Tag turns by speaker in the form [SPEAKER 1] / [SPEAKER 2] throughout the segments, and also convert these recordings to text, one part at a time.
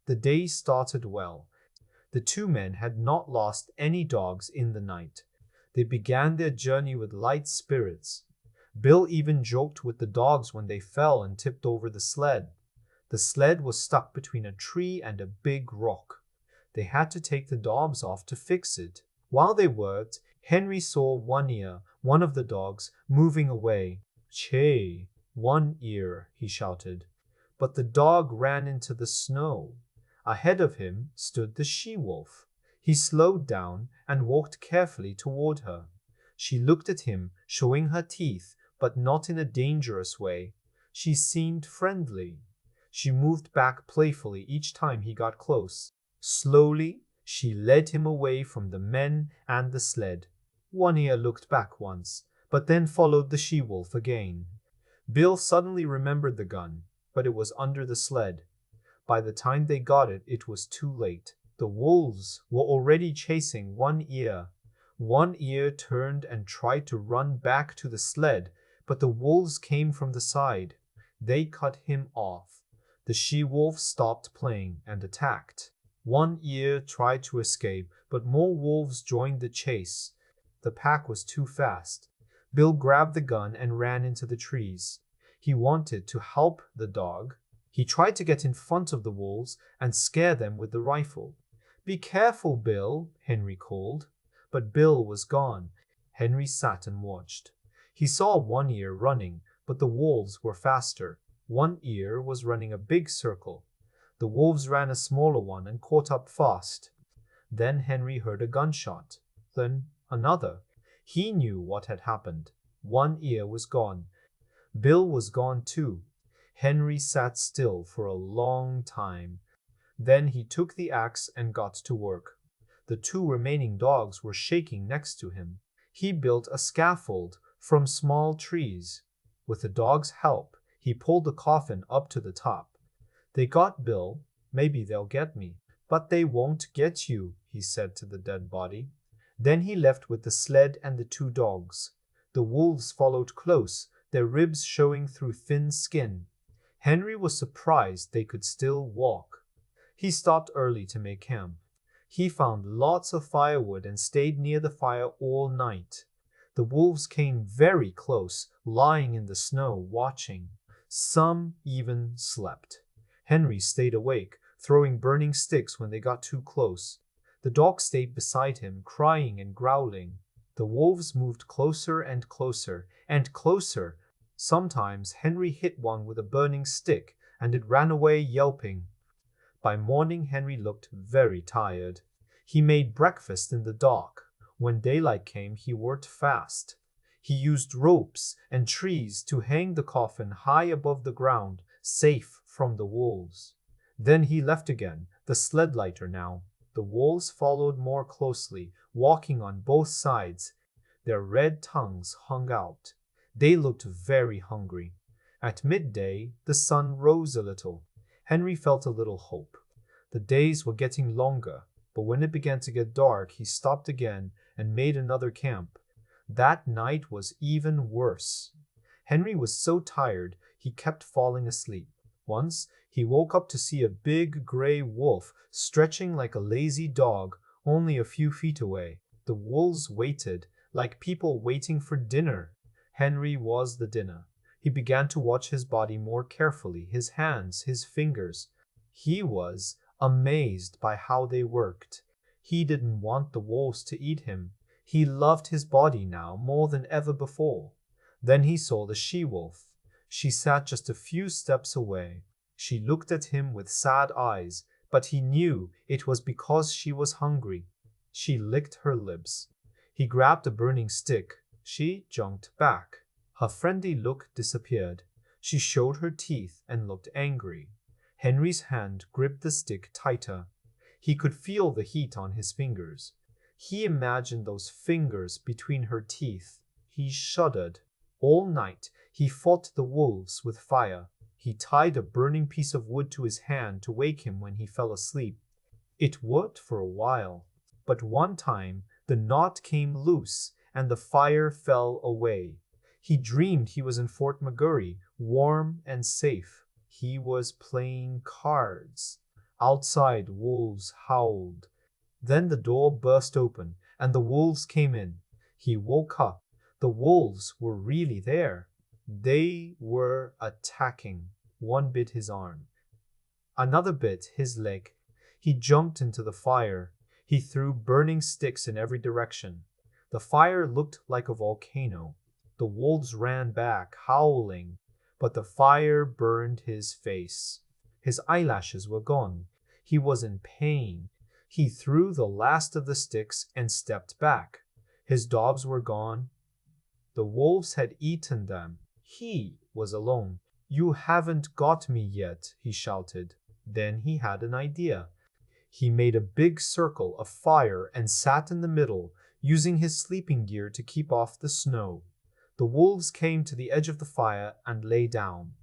[SPEAKER 1] The day started well. The two men had not lost any dogs in the night. They began their journey with light spirits. Bill even joked with the dogs when they fell and tipped over the sled. The sled was stuck between a tree and a big rock. They had to take the dogs off to fix it. While they worked, Henry saw One Ear, one of the dogs, moving away. "Che, One Ear," he shouted. But the dog ran into the snow. Ahead of him stood the she-wolf. He slowed down and walked carefully toward her. She looked at him, showing her teeth, but not in a dangerous way. She seemed friendly. She moved back playfully each time he got close. Slowly, she led him away from the men and the sled. One Ear looked back once, but then followed the she-wolf again. Bill suddenly remembered the gun, but it was under the sled. By the time they got it, it was too late. The wolves were already chasing One Ear. One Ear turned and tried to run back to the sled, but the wolves came from the side. They cut him off. The she-wolf stopped playing and attacked. One Ear tried to escape, but more wolves joined the chase. The pack was too fast. Bill grabbed the gun and ran into the trees. He wanted to help the dog. He tried to get in front of the wolves and scare them with the rifle. "Be careful, Bill," Henry called. But Bill was gone. Henry sat and watched. He saw One Ear running, but the wolves were faster. One Ear was running a big circle. The wolves ran a smaller one and caught up fast. Then Henry heard a gunshot. Then another. He knew what had happened. One Ear was gone. Bill was gone too. Henry sat still for a long time. Then he took the axe and got to work. The two remaining dogs were shaking next to him. He built a scaffold from small trees. With the dog's help, he pulled the coffin up to the top. "They got Bill. Maybe they'll get me." "But they won't get you," he said to the dead body. Then he left with the sled and the two dogs. The wolves followed close, their ribs showing through thin skin. Henry was surprised they could still walk. He stopped early to make camp. He found lots of firewood and stayed near the fire all night. The wolves came very close, lying in the snow, watching. Some even slept. Henry stayed awake, throwing burning sticks when they got too close. The dog stayed beside him, crying and growling. The wolves moved closer and closer and closer. Sometimes Henry hit one with a burning stick, and it ran away yelping. By morning, Henry looked very tired. He made breakfast in the dark. When daylight came, he worked fast. He used ropes and trees to hang the coffin high above the ground, safe from the wolves. Then he left again, the sled lighter now. The wolves followed more closely, walking on both sides. Their red tongues hung out. They looked very hungry. At midday, the sun rose a little. Henry felt a little hope. The days were getting longer, but when it began to get dark, he stopped again and made another camp. That night was even worse. Henry was so tired, he kept falling asleep. Once, he woke up to see a big gray wolf stretching like a lazy dog only a few feet away. The wolves waited, like people waiting for dinner. Henry was the dinner. He began to watch his body more carefully, his hands, his fingers. He was amazed by how they worked. He didn't want the wolves to eat him. He loved his body now more than ever before. Then he saw the she-wolf. She sat just a few steps away. She looked at him with sad eyes, but he knew it was because she was hungry. She licked her lips. He grabbed a burning stick. She jumped back. Her friendly look disappeared. She showed her teeth and looked angry. Henry's hand gripped the stick tighter. He could feel the heat on his fingers. He imagined those fingers between her teeth. He shuddered. All night, he fought the wolves with fire. He tied a burning piece of wood to his hand to wake him when he fell asleep. It worked for a while, but one time the knot came loose and the fire fell away. He dreamed he was in Fort McGurry, warm and safe. He was playing cards. Outside, wolves howled. Then the door burst open, and the wolves came in. He woke up. The wolves were really there. They were attacking. One bit his arm. Another bit his leg. He jumped into the fire. He threw burning sticks in every direction. The fire looked like a volcano. The wolves ran back, howling, but the fire burned his face. His eyelashes were gone. He was in pain. He threw the last of the sticks and stepped back. His dogs were gone. The wolves had eaten them. He was alone. "You haven't got me yet," he shouted. Then he had an idea. He made a big circle of fire and sat in the middle, using his sleeping gear to keep off the snow. The wolves came to the edge of the fire and lay down.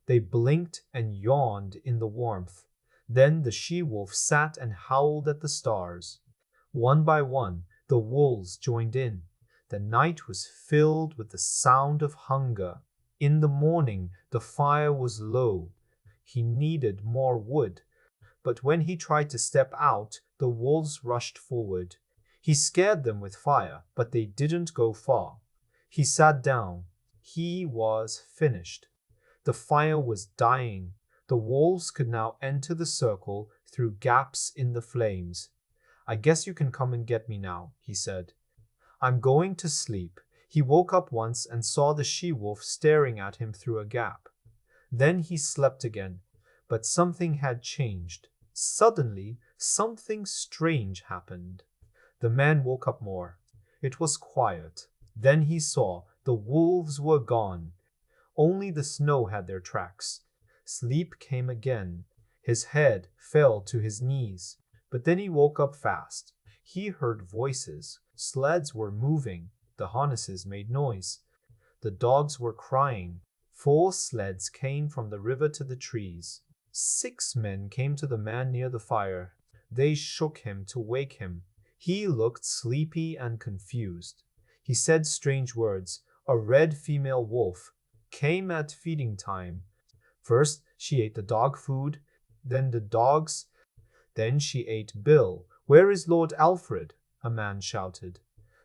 [SPEAKER 1] They blinked and yawned in the warmth. Then the she-wolf sat and howled at the stars. One by one, the wolves joined in. The night was filled with the sound of hunger. In the morning, the fire was low. He needed more wood. But when he tried to step out, the wolves rushed forward. He scared them with fire, but they didn't go far. He sat down. He was finished. The fire was dying. The wolves could now enter the circle through gaps in the flames. "I guess you can come and get me now," he said. "I'm going to sleep." He woke up once and saw the she-wolf staring at him through a gap. Then he slept again, but something had changed. Suddenly, something strange happened. The man woke up more. It was quiet. Then he saw the wolves were gone. Only the snow had their tracks. Sleep came again. His head fell to his knees. But then he woke up fast. He heard voices. Sleds were moving. The harnesses made noise. The dogs were crying. 4 sleds came from the river to the trees. 6 men came to the man near the fire. They shook him to wake him. He looked sleepy and confused. He said strange words. A red female wolf came at feeding time. First, she ate the dog food, then the dogs, then she ate Bill. "Where is Lord Alfred?" a man shouted.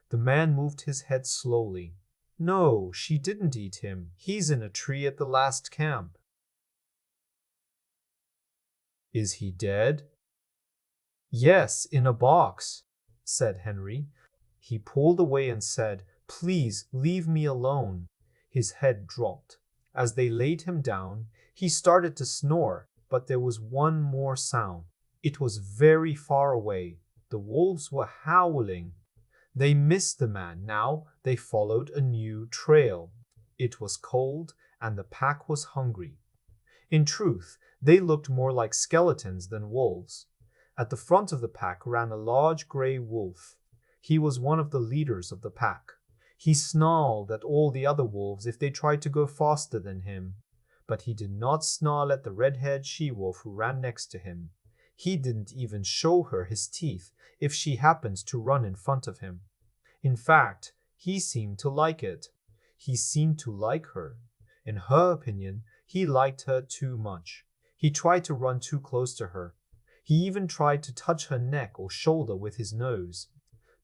[SPEAKER 1] The man moved his head slowly. "No, she didn't eat him. He's in a tree at the last camp." "Is he dead?" "Yes, in a box," said Henry. He pulled away and said, "Please leave me alone." His head dropped. As they laid him down, he started to snore, but there was one more sound. It was very far away. The wolves were howling. They missed the man. Now they followed a new trail. It was cold and the pack was hungry. In truth, they looked more like skeletons than wolves. At the front of the pack ran a large gray wolf. He was one of the leaders of the pack. He snarled at all the other wolves if they tried to go faster than him. But he did not snarl at the red-haired she-wolf who ran next to him. He didn't even show her his teeth if she happened to run in front of him. In fact, he seemed to like it. He seemed to like her. In her opinion, he liked her too much. He tried to run too close to her. He even tried to touch her neck or shoulder with his nose.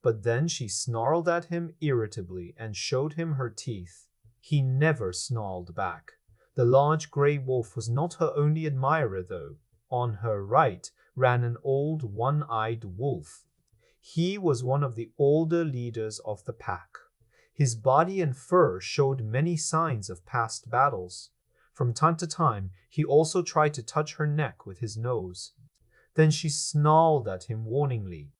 [SPEAKER 1] But then she snarled at him irritably and showed him her teeth. He never snarled back. The large gray wolf was not her only admirer, though. On her right ran an old one-eyed wolf. He was one of the older leaders of the pack. His body and fur showed many signs of past battles. From time to time, he also tried to touch her neck with his nose. Then she snarled at him warningly.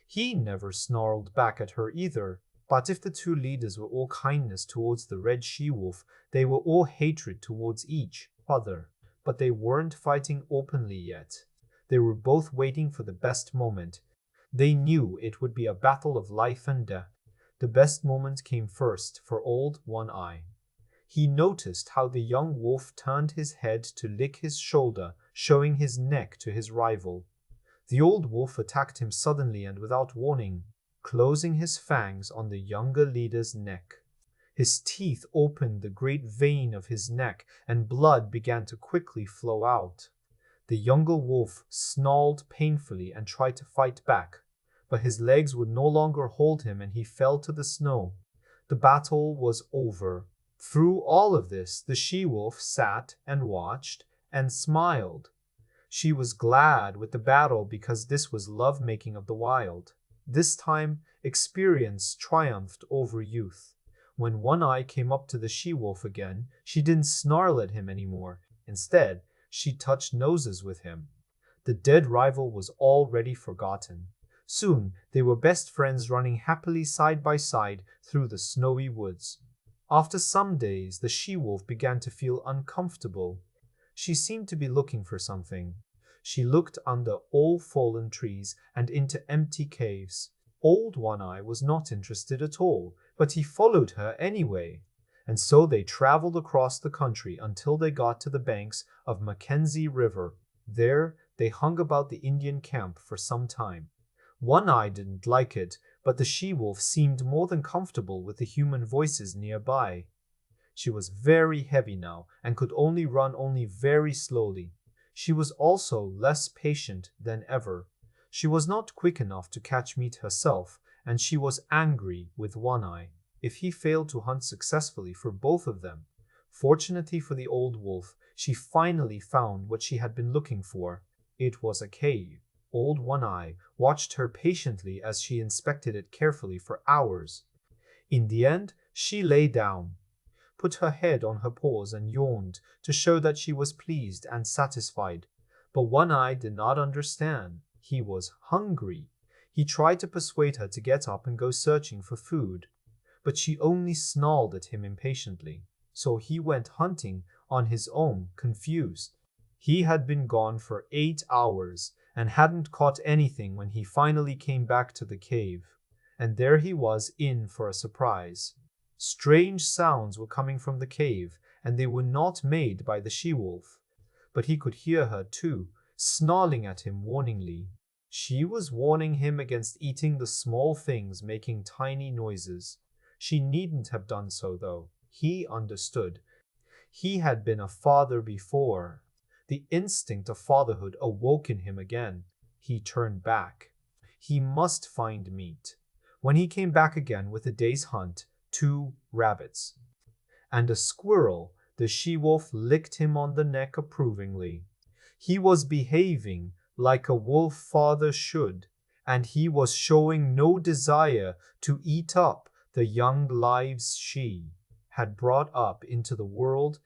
[SPEAKER 1] He never snarled back at her either. But if the two leaders were all kindness towards the red she-wolf, they were all hatred towards each other. But they weren't fighting openly yet. They were both waiting for the best moment. They knew it would be a battle of life and death. The best moment came first for Old One-Eye. He noticed how the young wolf turned his head to lick his shoulder, showing his neck to his rival. The old wolf attacked him suddenly and without warning, closing his fangs on the younger leader's neck. His teeth opened the great vein of his neck, and blood began to quickly flow out. The younger wolf snarled painfully and tried to fight back, but his legs would no longer hold him and he fell to the snow. The battle was over. Through all of this, the she-wolf sat and watched and smiled. She was glad with the battle because this was love-making of the wild. This time, experience triumphed over youth. When One Eye came up to the she-wolf again, she didn't snarl at him anymore. Instead, she touched noses with him. The dead rival was already forgotten. Soon, they were best friends running happily side by side through the snowy woods. After some days, the she-wolf began to feel uncomfortable. She seemed to be looking for something. She looked under all fallen trees and into empty caves. Old One Eye was not interested at all, but he followed her anyway. And so they traveled across the country until they got to the banks of Mackenzie River. There, they hung about the Indian camp for some time. One Eye didn't like it, but the she-wolf seemed more than comfortable with the human voices nearby. She was very heavy now and could run only very slowly. She was also less patient than ever. She was not quick enough to catch meat herself, and she was angry with One Eye if he failed to hunt successfully for both of them. Fortunately for the old wolf, she finally found what she had been looking for. It was a cave. Old One Eye watched her patiently as she inspected it carefully for hours. In the end, she lay down, put her head on her paws and yawned to show that she was pleased and satisfied. But One Eye did not understand. He was hungry. He tried to persuade her to get up and go searching for food, but she only snarled at him impatiently. So he went hunting on his own, confused. He had been gone for 8 hours and hadn't caught anything when he finally came back to the cave. And there he was in for a surprise. Strange sounds were coming from the cave, and they were not made by the she-wolf. But he could hear her too, snarling at him warningly. She was warning him against eating the small things making tiny noises. She needn't have done so, though. He understood. He had been a father before. The instinct of fatherhood awoke in him again. He turned back. He must find meat. When he came back again with a day's hunt, 2 rabbits and a squirrel, the she-wolf licked him on the neck approvingly. He was behaving like a wolf father should, and he was showing no desire to eat up the young lives she had brought up into the world